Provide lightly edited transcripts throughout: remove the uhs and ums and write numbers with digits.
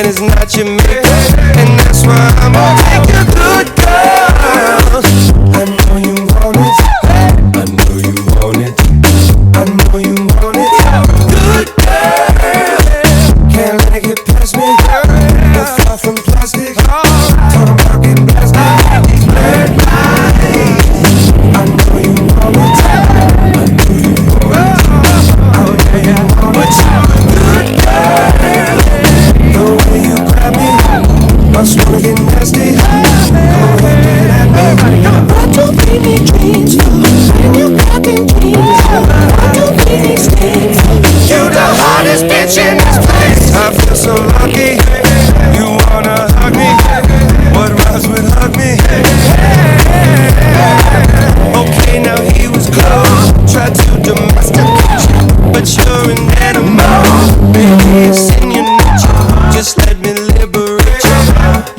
man is not your mate, and that's why I'm gonna take your good girl. I know you want it, I know you want it, I know you want it. Good girl, can't let it get past me. You're far from plastic, talking about getting blasted. Blurred lines, I know you want it, I know you want it. Oh yeah, yeah, but you're a good girl. The way you grab me, must wanna get nasty. Go ahead, get at me. What do we need dreams for? When you got them dreams, what do we need schemes for? You the hottest bitch in this place. I feel so lucky. You wanna hug me? What rhymes with hug me? Okay, now he was close. Tried to domesticate you, but you're an animal. Baby, it's in your nature. Just let me liberate you.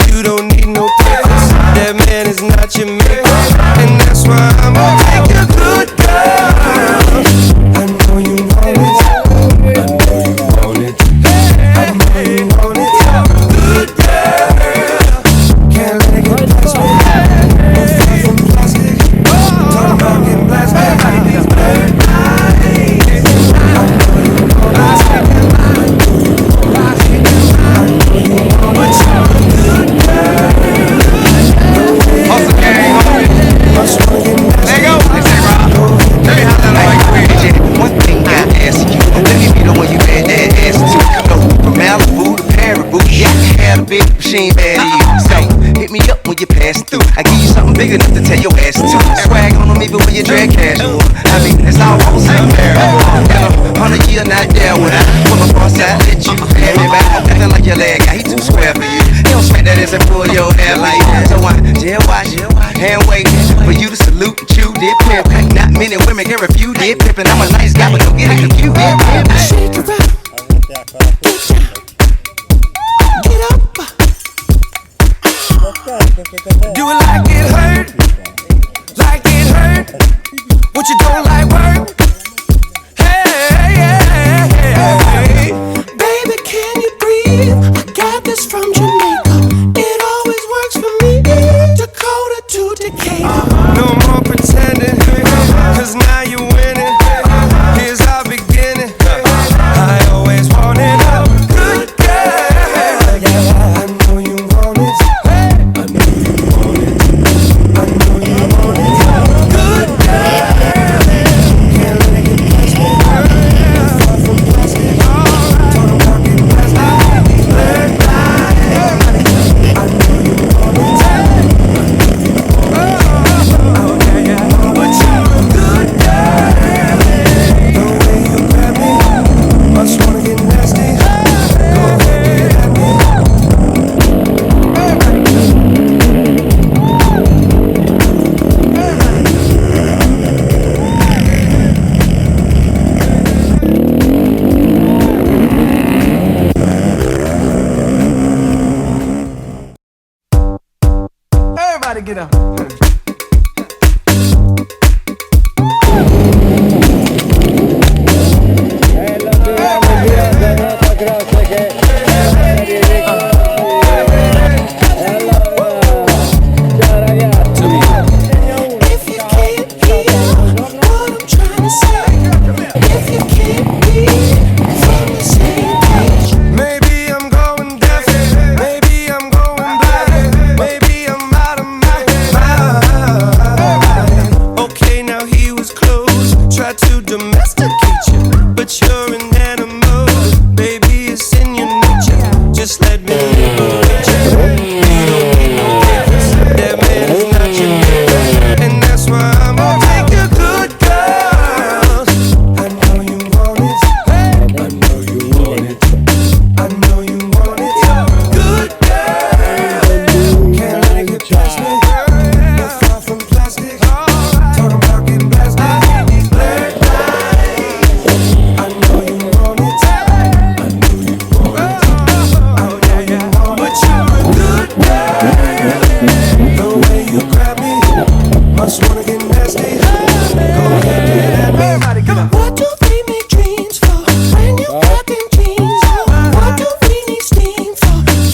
You don't need no papers. That man is not your mate, and that's why I'm gonna take your good girl. I know you want it, I know you want it, I know you want it. Good girl, can't let it get past me. No far from plastic, talking about getting blasted. These blurred lines, I know you want it, I know you want it, but you're a good girl. Hustle gang, homie. There you go. They say, Rob, tell me how that like weird. One thing I ask you, let me be the one you had that ass to. Go from Malibu to Paribu, yeah, I had a big machine bad to you. So hit me up when you pass through. I give you something big enough to tell your ass to. Swag on them even when you drag casual. I mean, it's all wholesale there. And 100 year not there when I pull up on side, let you have me back. Nothing like your leg guy, he too square for you. You don't smack that ass and pull your hair like that. So I jail watch, hand wait for you to salute and chew. Did pimp, not many women can refuse. Did pimpin', I'm a nice guy, but don't get it confused. Shake it up, get up. Do it like it hurt, like it hurt. What you don't like work? Hey, hey, hey, hey. Baby, can you breathe? I got this from Jamaica. It always works for me. Dakota to Decatur. No more pretending, cause now you're winning. Here's our beginning. I always wanted a good girl. I know you want it, I know you want it, I know you want it. Good girl, can't let it get past me. Far from plastic, talking about getting blasted. These blurred lines, I know you want it, I know you want it. Oh yeah, yeah, but you're a good girl. The way you grab me, must wanna get nasty. Go ahead, get at me. Everybody get up. If you can't hear what I'm trying to say, if you can't be from the same page, Maybe I'm going deaf, maybe I'm going blind, maybe I'm out of my mind. Okay, now he was close, tried to domesticate you, but you're an animal. Baby, it's in your nature. Just let me liberate you. You don't need no papers. That man is not your mate, and that's why I'm gonna take your good girl. I know you want it, I know you want it, I know you want it. Good girl, can't let it get past me. No far from plastic, talking about getting blasted. These blurred lines, I know you want it, I know you want it. Oh yeah, yeah, but you're a good girl. The way you grab me, must wanna get nasty. Go ahead, get at me. Everybody get up. what do we need dreams for? When you got them dreams, what do we need steam for?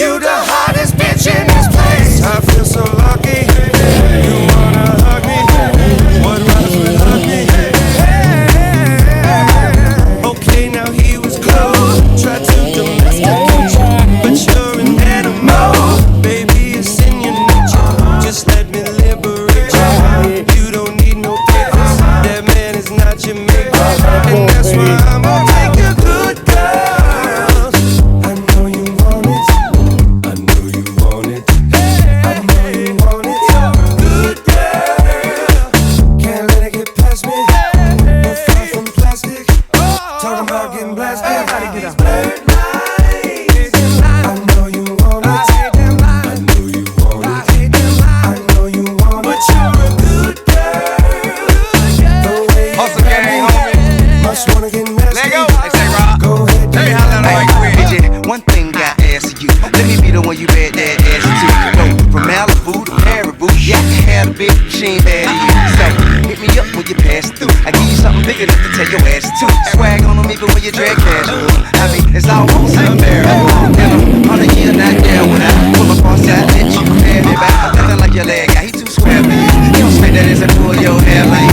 So hit me up when you pass through. I give you something big enough to tell your ass to. Swag on them even when you drag casual. I mean, it's almost unbearable. And I'm 100 years not there when I pull up on side, let you grab me back. Nothing like your leg guy, he too square, man. You don't spend that as I pull your hair like